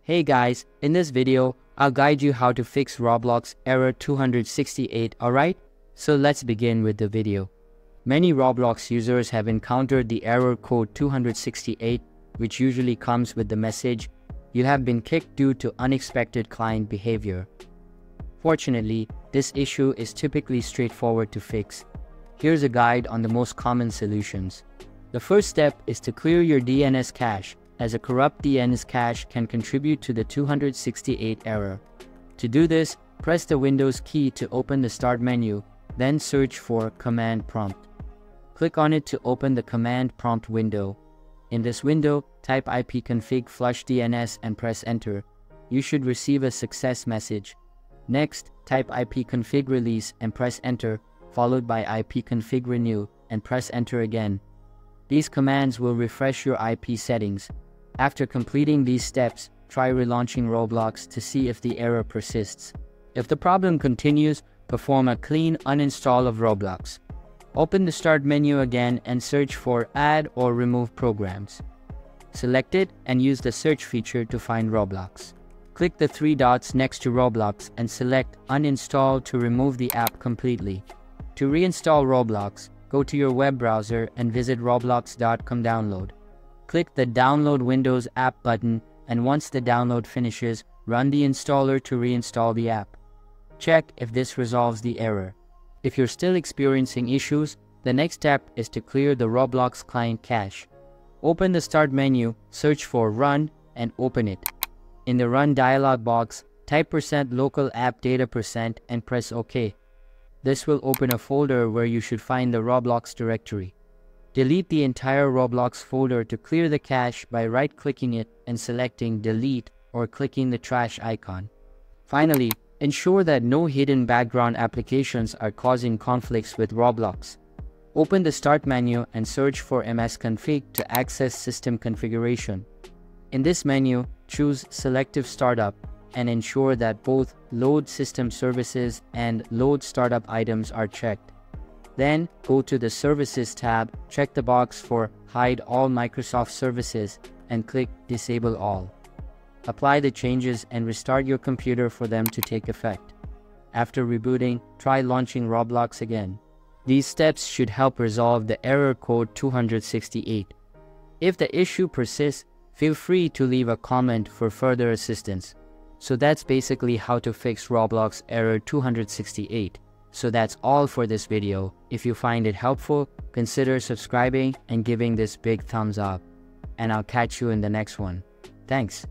Hey guys, in this video, I'll guide you how to fix Roblox error 268, alright? So let's begin with the video. Many Roblox users have encountered the error code 268, which usually comes with the message, "You have been kicked due to unexpected client behavior." Fortunately, this issue is typically straightforward to fix. Here's a guide on the most common solutions. The first step is to clear your DNS cache, as a corrupt DNS cache can contribute to the 268 error. To do this, press the Windows key to open the Start menu, then search for Command Prompt. Click on it to open the Command Prompt window. In this window, type ipconfig flush DNS and press Enter. You should receive a success message. Next, type ipconfig release and press Enter, followed by ipconfig renew and press Enter again. These commands will refresh your IP settings. After completing these steps, try relaunching Roblox to see if the error persists. If the problem continues, perform a clean uninstall of Roblox. Open the Start menu again and search for Add or Remove Programs. Select it and use the search feature to find Roblox. Click the three dots next to Roblox and select Uninstall to remove the app completely. To reinstall Roblox, go to your web browser and visit roblox.com download. Click the Download Windows app button, and once the download finishes, run the installer to reinstall the app. Check if this resolves the error. If you're still experiencing issues, the next step is to clear the Roblox client cache. Open the Start menu, search for Run, and open it. In the Run dialog box, type %local app data % and press OK. This will open a folder where you should find the Roblox directory. Delete the entire Roblox folder to clear the cache by right-clicking it and selecting Delete or clicking the trash icon. Finally, ensure that no hidden background applications are causing conflicts with Roblox. Open the Start menu and search for msconfig to access system configuration. In this menu, choose Selective Startup and ensure that both Load System Services and Load Startup items are checked. Then, go to the Services tab, check the box for Hide All Microsoft Services, and click Disable All. Apply the changes and restart your computer for them to take effect. After rebooting, try launching Roblox again. These steps should help resolve the error code 268. If the issue persists, feel free to leave a comment for further assistance. So that's basically how to fix Roblox error 268. So that's all for this video. If you find it helpful, consider subscribing and giving this big thumbs up. And I'll catch you in the next one. Thanks.